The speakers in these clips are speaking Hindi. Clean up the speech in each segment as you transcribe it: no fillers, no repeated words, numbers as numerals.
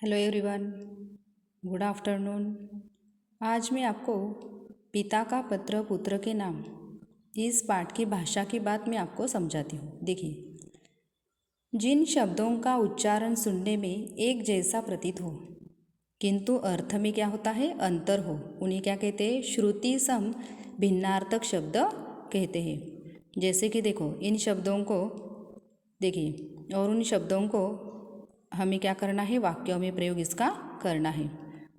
Hello everyone, good afternoon. आज मैं आपको पिता का पत्र पुत्र के नाम इस पाठ की भाषा की बात मैं आपको समझाती हूँ। देखिए, जिन शब्दों का उच्चारण सुनने में एक जैसा प्रतीत हो किंतु अर्थ में क्या होता है, अंतर हो, उन्हें क्या कहते हैं? श्रुति सम भिन्नार्थक शब्द कहते हैं। जैसे कि देखो, इन शब्दों को देखिए और उन शब्दों को हमें क्या करना है, वाक्यों में प्रयोग इसका करना है।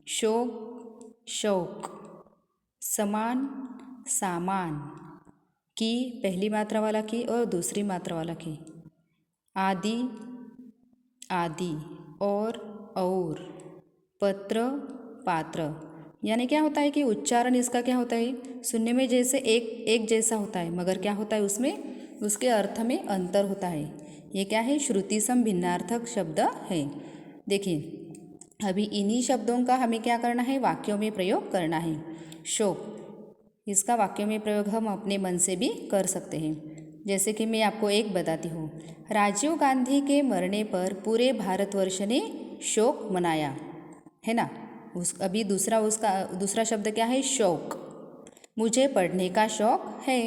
शोक शौक, समान सामान, की पहली मात्रा वाला की और दूसरी मात्रा वाला की, आदि आदि और पत्र पात्र। यानी क्या होता है कि उच्चारण इसका क्या होता है, सुनने में जैसे एक जैसा होता है, मगर क्या होता है उसमें उसके अर्थ में अंतर होता है। ये क्या है? श्रुति सम भिन्नार्थक शब्द है। देखिए, अभी इन्हीं शब्दों का हमें क्या करना है, वाक्यों में प्रयोग करना है। शोक, इसका वाक्यों में प्रयोग हम अपने मन से भी कर सकते हैं। जैसे कि मैं आपको एक बताती हूँ। राजीव गांधी के मरने पर पूरे भारतवर्ष ने शोक मनाया, है ना। अभी दूसरा शब्द क्या है? शौक। मुझे पढ़ने का शौक है।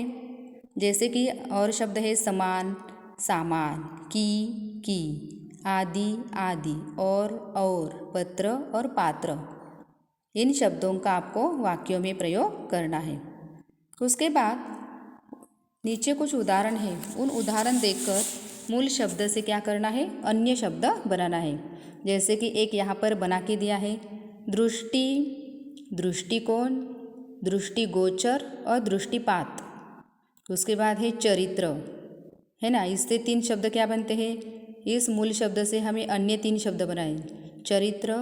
जैसे कि और शब्द है समान सामान, की, आदि आदि और पत्र और पात्र। इन शब्दों का आपको वाक्यों में प्रयोग करना है। उसके बाद नीचे कुछ उदाहरण है, उन उदाहरण देखकर मूल शब्द से क्या करना है, अन्य शब्द बनाना है। जैसे कि एक यहाँ पर बना के दिया है, दृष्टि, दृष्टिकोण, दृष्टिगोचर और दृष्टिपात। उसके बाद है चरित्र, है ना। इससे 3 शब्द क्या बनते हैं? इस मूल शब्द से हमें अन्य 3 शब्द बनाए, चरित्र,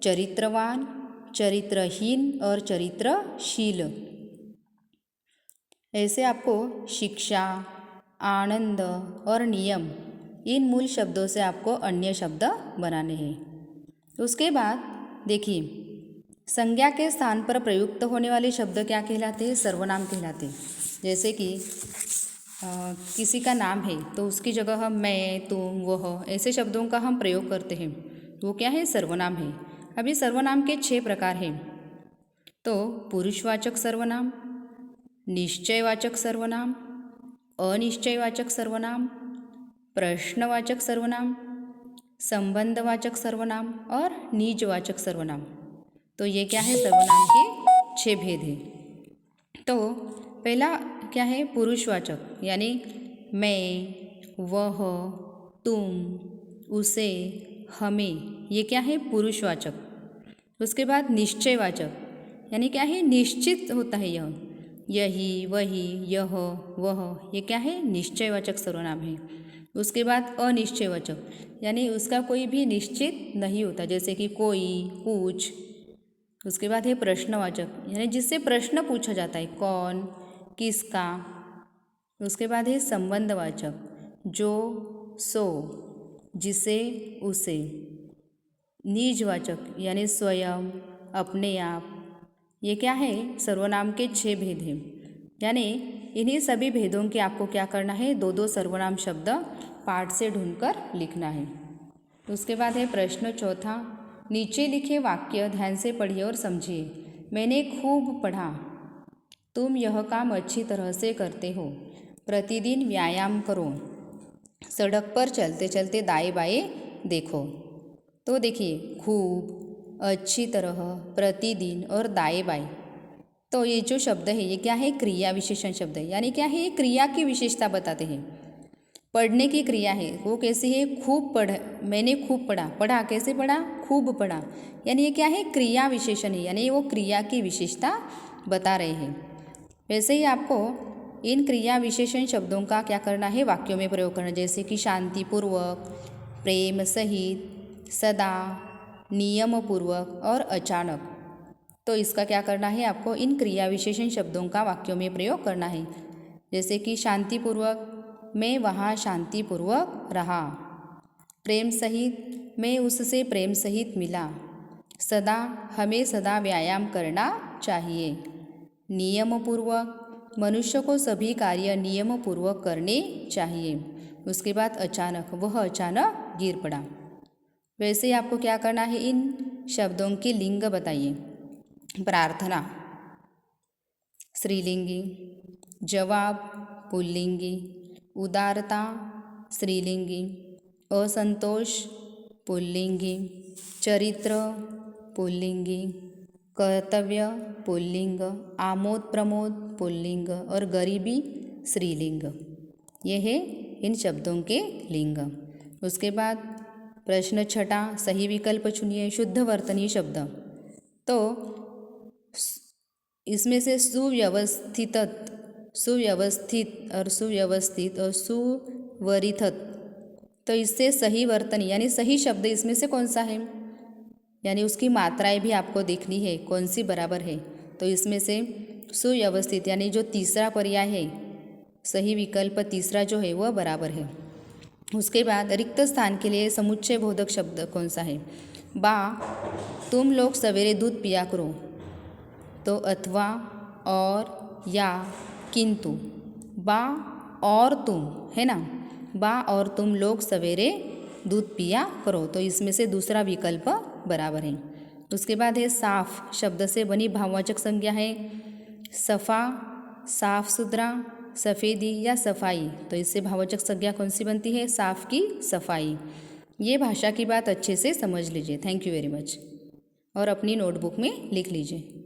चरित्रवान, चरित्रहीन और चरित्रशील। ऐसे आपको शिक्षा, आनंद और नियम, इन मूल शब्दों से आपको अन्य शब्द बनाने हैं। उसके बाद देखिए, संज्ञा के स्थान पर प्रयुक्त होने वाले शब्द क्या कहलाते हैं? सर्वनाम कहलाते हैं। जैसे कि किसी का नाम है तो उसकी जगह हम मैं, तुम, वह, ऐसे शब्दों का हम प्रयोग करते हैं, वो क्या है? सर्वनाम है। अभी सर्वनाम के 6 प्रकार हैं। तो पुरुषवाचक सर्वनाम, निश्चयवाचक सर्वनाम, अनिश्चयवाचक सर्वनाम, प्रश्नवाचक सर्वनाम, संबंधवाचक सर्वनाम और निजवाचक सर्वनाम। तो ये क्या है? सर्वनाम के 6 भेद हैं। तो पहला क्या है? पुरुषवाचक, यानी मैं, वह, तुम, उसे, हमें, ये क्या है? पुरुषवाचक। उसके बाद निश्चयवाचक, यानी क्या है? निश्चित होता है यह, यही, वही, यह, वह, ये क्या है? निश्चयवाचक सर्वनाम है। उसके बाद अनिश्चयवाचक, यानी उसका कोई भी निश्चित नहीं होता, जैसे कि कोई, कुछ। उसके बाद है प्रश्नवाचक, यानी जिससे प्रश्न पूछा जाता है, कौन, किसका। उसके बाद है संबंधवाचक, जो, सो, जिसे, उसे। निजवाचक, यानी स्वयं, अपने आप। ये क्या है? सर्वनाम के 6 भेद हैं। यानी इन्हीं सभी भेदों के आपको क्या करना है? 2 सर्वनाम शब्द पाठ से ढूंढकर लिखना है। उसके बाद है प्रश्न चौथा, नीचे लिखे वाक्य ध्यान से पढ़िए और समझिए। मैंने खूब पढ़ा, तुम यह काम अच्छी तरह से करते हो, प्रतिदिन व्यायाम करो, सड़क पर चलते चलते दाएं बाएं देखो। तो देखिए, खूब, अच्छी तरह, प्रतिदिन और दाएं बाएं, तो ये जो शब्द है ये क्या है? क्रिया विशेषण शब्द है। यानी क्या है? ये क्रिया की विशेषता बताते हैं। पढ़ने की क्रिया है, वो कैसी है? खूब पढ़, मैंने खूब पढ़ा, पढ़ा कैसे पढ़ा? खूब पढ़ा। यानी ये क्या है? क्रिया विशेषण है, यानी वो क्रिया की विशेषता बता रहे हैं। वैसे ही आपको इन क्रिया विशेषण शब्दों का क्या करना है? वाक्यों में प्रयोग करना। जैसे कि शांतिपूर्वक, प्रेम सहित, सदा, नियमपूर्वक और अचानक। तो इसका क्या करना है? आपको इन क्रिया विशेषण शब्दों का वाक्यों में प्रयोग करना है। जैसे कि शांतिपूर्वक, मैं वहाँ शांतिपूर्वक रहा। प्रेम सहित, मैं उससे प्रेम सहित मिला। सदा, हमें सदा व्यायाम करना चाहिए। नियमपूर्वक, मनुष्य को सभी कार्य नियमपूर्वक करने चाहिए। उसके बाद अचानक, वह अचानक गिर पड़ा। वैसे ही आपको क्या करना है, इन शब्दों की लिंग बताइए। प्रार्थना स्त्रीलिंगी, जवाब पुल्लिंगी, उदारता स्त्रीलिंगी, असंतोष पुल्लिंगी, चरित्र पुल्लिंगी, कर्तव्य पुल्लिंग, आमोद प्रमोद पुल्लिंग और गरीबी स्त्रीलिंग। ये है इन शब्दों के लिंग। उसके बाद प्रश्न छठा, सही विकल्प चुनिए। शुद्ध वर्तनी शब्द, तो इसमें से सुव्यवस्थित, सुव्यवस्थित और सुव्यवस्थित और सुवरित, तो इससे सही वर्तनी यानी सही शब्द इसमें से कौन सा है, यानी उसकी मात्राएं भी आपको देखनी है कौन सी बराबर है। तो इसमें से सुव्यवस्थित यानी जो तीसरा पर्याय है, सही विकल्प तीसरा जो है वह बराबर है। उसके बाद रिक्त स्थान के लिए समुच्चय बोधक शब्द कौन सा है। बा, तुम लोग सवेरे दूध पिया करो, तो अथवा, और, या, किंतु। बा और तुम है ना, बा और तुम लोग सवेरे दूध पिया करो, तो इसमें से दूसरा विकल्प बराबर है। उसके बाद है साफ शब्द से बनी भाववाचक संज्ञा है सफ़ा, साफ सुथरा, सफ़ेदी या सफाई, तो इससे भाववाचक संज्ञा कौन सी बनती है, साफ की सफाई। ये भाषा की बात अच्छे से समझ लीजिए। थैंक यू वेरी मच, और अपनी नोटबुक में लिख लीजिए।